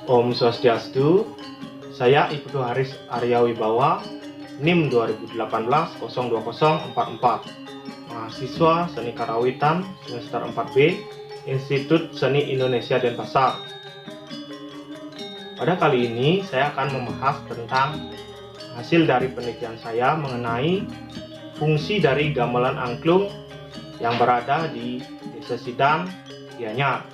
Om Swastiastu, saya Ibtu Haris Arya Wibawa, NIM 2018-02044, mahasiswa Seni Karawitan semester 4B, Institut Seni Indonesia Denpasar. Pada kali ini saya akan membahas tentang hasil dari penelitian saya mengenai fungsi dari gamelan angklung yang berada di Desa Sidang, Gianyar.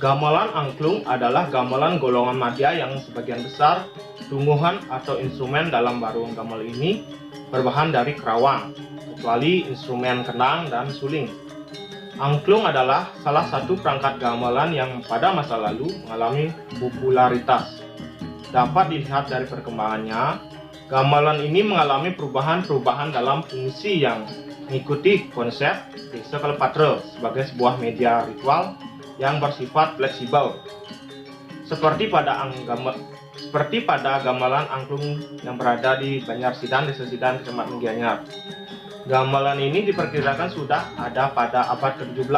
Gamelan angklung adalah gamelan golongan madya yang sebagian besar tungguhan atau instrumen dalam barung gamel ini berbahan dari kerawang, kecuali instrumen kendang dan suling. Angklung adalah salah satu perangkat gamelan yang pada masa lalu mengalami popularitas. Dapat dilihat dari perkembangannya, gamelan ini mengalami perubahan-perubahan dalam fungsi yang mengikuti konsep Desa Kalepatre sebagai sebuah media ritual yang bersifat fleksibel, seperti pada gamelan angklung yang berada di Banjar Sidang, Desa Sidang, Kecamatan Gianyar. Gamelan ini diperkirakan sudah ada pada abad ke-17.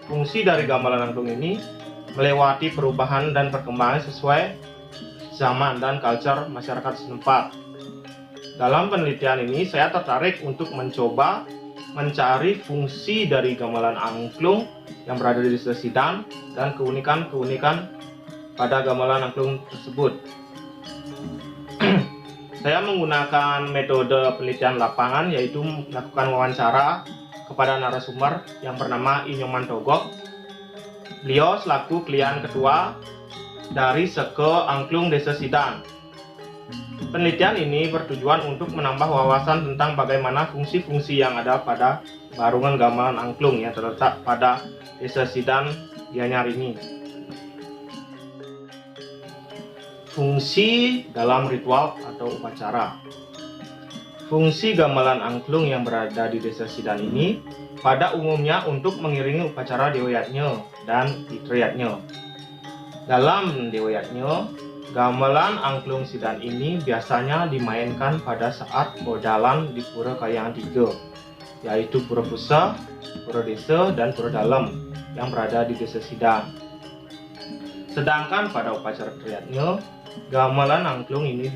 Fungsi dari gamelan angklung ini melewati perubahan dan perkembangan sesuai zaman dan culture masyarakat setempat. Dalam penelitian ini saya tertarik untuk mencoba mencari fungsi dari gamelan angklung yang berada di Desa Sidang dan keunikan-keunikan pada gamelan angklung tersebut. Saya menggunakan metode penelitian lapangan, yaitu melakukan wawancara kepada narasumber yang bernama Inyoman Togok. Beliau selaku klien ketua dari Seke Angklung Desa Sidang. Penelitian ini bertujuan untuk menambah wawasan tentang bagaimana fungsi-fungsi yang ada pada barungan gamelan angklung yang terletak pada Desa Sidang, Gianyar ini. Fungsi dalam ritual atau upacara. Fungsi gamelan angklung yang berada di Desa Sidang ini pada umumnya untuk mengiringi upacara Dewayatnya dan Fitriyatnya. Dalam Dewayatnya, gamelan angklung Sidang ini biasanya dimainkan pada saat bodalan di Pura Kahyangan 3, yaitu Pura Pusat, Pura Desa, dan Pura Dalem yang berada di Desa Sidang. Sedangkan pada upacara Fitriyatnya, gamelan angklung ini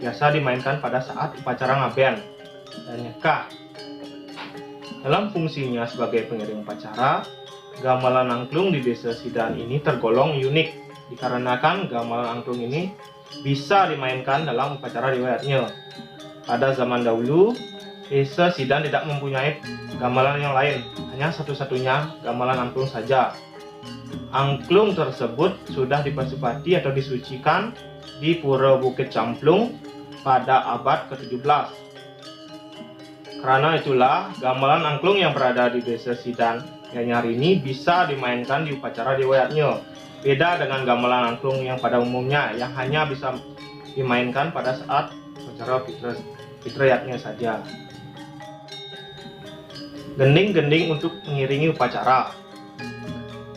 biasa dimainkan pada saat upacara ngaben dan nyekah. Dalam fungsinya sebagai pengiring upacara, gamelan angklung di Desa Sidang ini tergolong unik dikarenakan gamelan angklung ini bisa dimainkan dalam upacara Dewayatnya. Pada zaman dahulu, Desa Sidang tidak mempunyai gamelan yang lain, hanya satu-satunya gamelan angklung saja. Angklung tersebut sudah dipersepati atau disucikan di Pura Bukit Camplung pada abad ke-17. Karena itulah, gamelan angklung yang berada di Desa Sidang Gianyar ini bisa dimainkan di upacara Dewayatnya. Beda dengan gamelan angklung yang pada umumnya yang hanya bisa dimainkan pada saat upacara Fitriyatnya saja. Gending-gending untuk mengiringi upacara.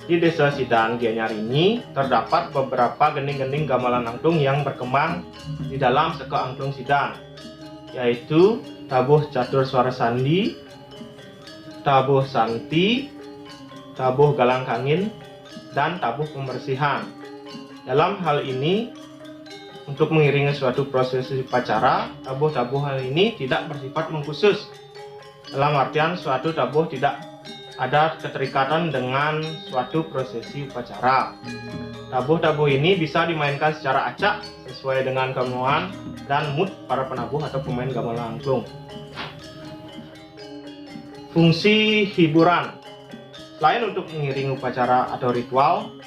Di Desa Sidang Gianyar ini terdapat beberapa gending-gending gamelan angklung yang berkembang di dalam Seke Angklung Sidang, yaitu tabuh catur suara sandi, tabuh santi, tabuh galang kangin, dan tabuh pembersihan. Dalam hal ini, untuk mengiringi suatu prosesi upacara, tabuh-tabuh hal ini tidak bersifat mengkhusus. Dalam artian suatu tabuh tidak ada keterikatan dengan suatu prosesi upacara. Tabuh-tabuh ini bisa dimainkan secara acak sesuai dengan kemauan dan mood para penabuh atau pemain gamelan angklung. Fungsi hiburan. Selain untuk mengiringi upacara atau ritual,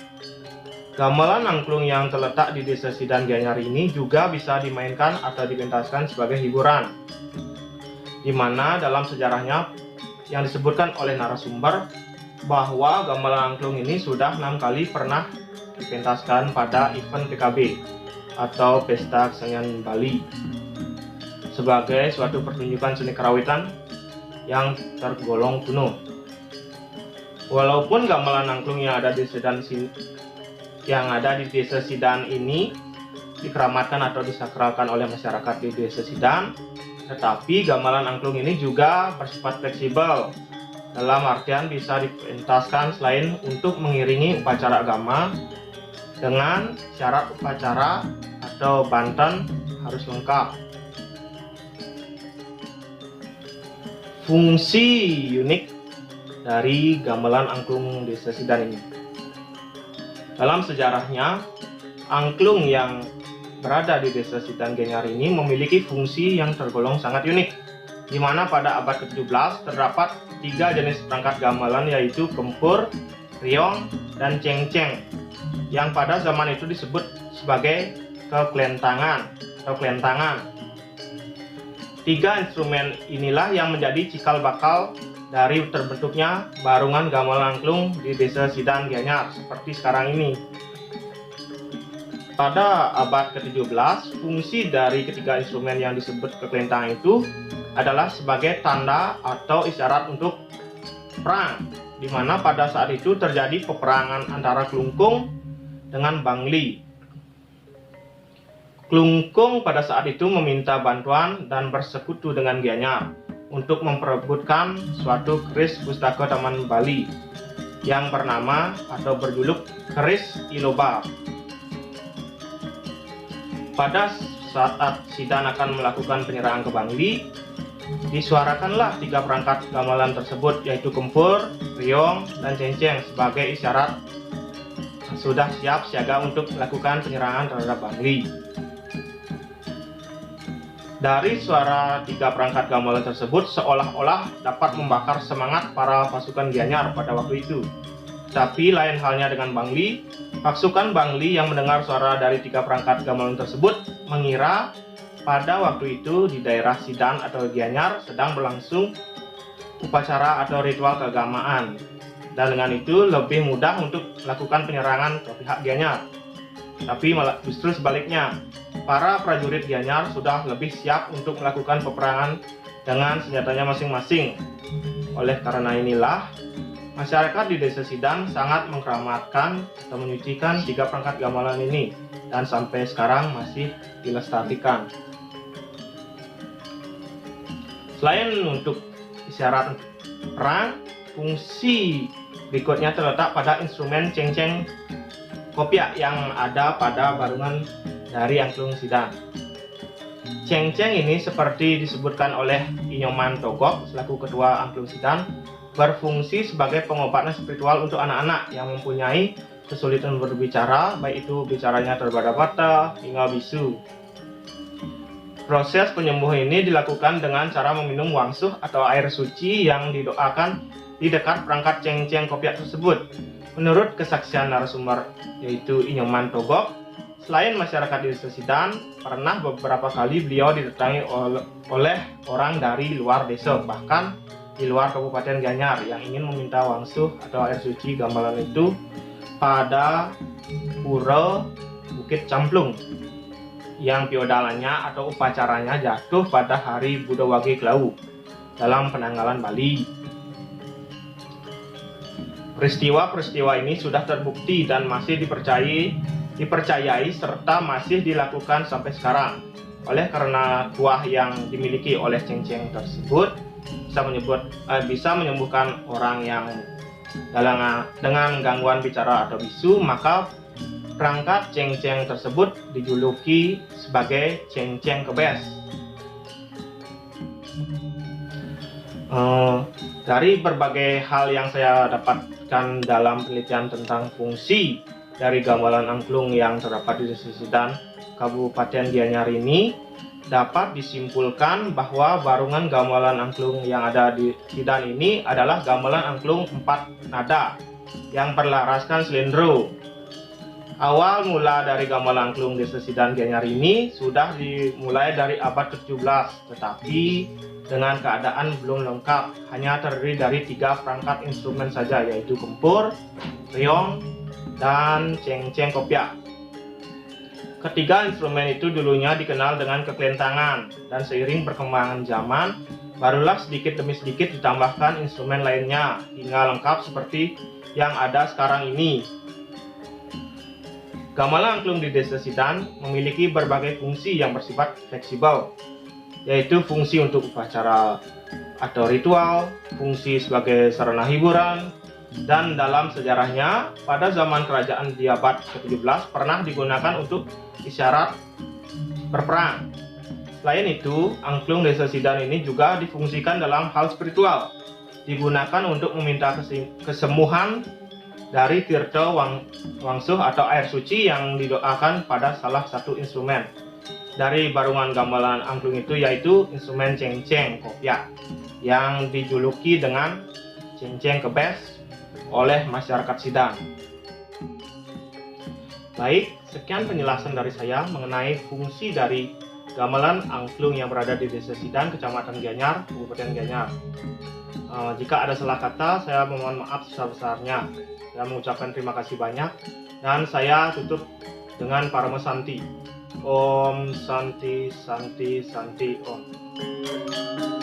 gamelan angklung yang terletak di Desa Sidang Gianyar ini juga bisa dimainkan atau dipentaskan sebagai hiburan, di mana dalam sejarahnya yang disebutkan oleh narasumber bahwa gamelan angklung ini sudah 6 kali pernah dipentaskan pada event PKB atau Pesta Kesenian Bali sebagai suatu pertunjukan seni karawitan yang tergolong kuno. Walaupun gamelan angklung yang ada di Desa Sidang ini dikeramatkan atau disakralkan oleh masyarakat di Desa Sidang, tetapi gamelan angklung ini juga bersifat fleksibel. Dalam artian bisa dipentaskan selain untuk mengiringi upacara agama dengan syarat upacara atau banten harus lengkap. Fungsi unik dari gamelan angklung Desa Sidan ini. Dalam sejarahnya, angklung yang berada di Desa Sidan Gianyar ini memiliki fungsi yang tergolong sangat unik, di mana pada abad ke-17 terdapat 3 jenis perangkat gamelan, yaitu kempur, riong, dan cengceng, yang pada zaman itu disebut sebagai keklentangan atau kelentangan. 3 instrumen inilah yang menjadi cikal bakal dari terbentuknya barungan gamelan angklung di Desa Sidan Gianyar seperti sekarang ini. Pada abad ke-17, fungsi dari ketiga instrumen yang disebut kekelentangan itu adalah sebagai tanda atau isyarat untuk perang, di mana pada saat itu terjadi peperangan antara Klungkung dengan Bangli. Klungkung pada saat itu meminta bantuan dan bersekutu dengan Gianyar untuk memperebutkan suatu keris pustaka Taman Bali yang bernama atau berjuluk Keris Iloba. Pada saat Sidan akan melakukan penyerangan ke Bangli, disuarakanlah 3 perangkat gamelan tersebut, yaitu kempur, riong, dan cengceng sebagai isyarat sudah siap siaga untuk melakukan penyerangan terhadap Bangli. Dari suara 3 perangkat gamelan tersebut seolah-olah dapat membakar semangat para pasukan Gianyar pada waktu itu. Tapi lain halnya dengan Bangli, pasukan Bangli yang mendengar suara dari 3 perangkat gamelan tersebut mengira pada waktu itu di daerah Sidan atau Gianyar sedang berlangsung upacara atau ritual keagamaan, dan dengan itu lebih mudah untuk melakukan penyerangan ke pihak Gianyar. Tapi malah justru sebaliknya, para prajurit Gianyar sudah lebih siap untuk melakukan peperangan dengan senjatanya masing-masing. Oleh karena inilah, masyarakat di Desa Sidan sangat mengkeramatkan atau menyucikan 3 perangkat gamelan ini, dan sampai sekarang masih dilestarikan. Selain untuk isyarat perang, fungsi berikutnya terletak pada instrumen cengceng kopiak yang ada pada barungan dari angklung Sidan. Cengceng ini seperti disebutkan oleh Inyoman Togok selaku ketua angklung Sidan, berfungsi sebagai pengobatan spiritual untuk anak-anak yang mempunyai kesulitan berbicara, baik itu bicaranya terbata-bata hingga bisu. Proses penyembuhan ini dilakukan dengan cara meminum wangsuh atau air suci yang didoakan di dekat perangkat cengceng kopiak tersebut. Menurut kesaksian narasumber yaitu Inyoman Togok, selain masyarakat di Desa Sidan, pernah beberapa kali beliau didatangi oleh orang dari luar desa, bahkan di luar Kabupaten Gianyar, yang ingin meminta wangsuh atau air suci gamelan itu pada pura Bukit Camplung yang piodalannya atau upacaranya jatuh pada hari Buddha Wage Klau dalam penanggalan Bali. Peristiwa-peristiwa ini sudah terbukti dan masih dipercayai serta masih dilakukan sampai sekarang. Oleh karena kuah yang dimiliki oleh cengceng tersebut bisa menyembuhkan orang yang dengan gangguan bicara atau bisu, maka perangkat cengceng tersebut dijuluki sebagai cengceng kebes. Dari berbagai hal yang saya dapatkan dalam penelitian tentang fungsi dari gamelan angklung yang terdapat di Desa Sidan, Kabupaten Gianyar ini, dapat disimpulkan bahwa barungan gamelan angklung yang ada di Sidan ini adalah gamelan angklung 4 nada yang berlaraskan slendro. Awal mula dari gamelan angklung Desa Sidan Gianyar ini sudah dimulai dari abad ke-17, tetapi dengan keadaan belum lengkap, hanya terdiri dari 3 perangkat instrumen saja, yaitu kempur, riong, dan cengceng kopiak. Ketiga instrumen itu dulunya dikenal dengan kekelentangan, dan seiring perkembangan zaman, barulah sedikit demi sedikit ditambahkan instrumen lainnya, hingga lengkap seperti yang ada sekarang ini. Gamelan angklung di Desa Sidan memiliki berbagai fungsi yang bersifat fleksibel, yaitu fungsi untuk upacara atau ritual, fungsi sebagai sarana hiburan, dan dalam sejarahnya pada zaman kerajaan di abad ke-17 pernah digunakan untuk isyarat berperang. Selain itu, angklung Desa Sidan ini juga difungsikan dalam hal spiritual, digunakan untuk meminta kesembuhan dari tirta wangsuh atau air suci yang didoakan pada salah satu instrumen dari barungan gamelan angklung itu, yaitu instrumen cengceng kopiak yang dijuluki dengan cengceng kebes oleh masyarakat Sidan. Baik, sekian penjelasan dari saya mengenai fungsi dari gamelan angklung yang berada di Desa Sidan, Kecamatan Gianyar, Kabupaten Gianyar. Jika ada salah kata, saya memohon maaf sebesar-besarnya. Saya mengucapkan terima kasih banyak, dan saya tutup dengan Parama Santi. Om Santi Santi Santi Om.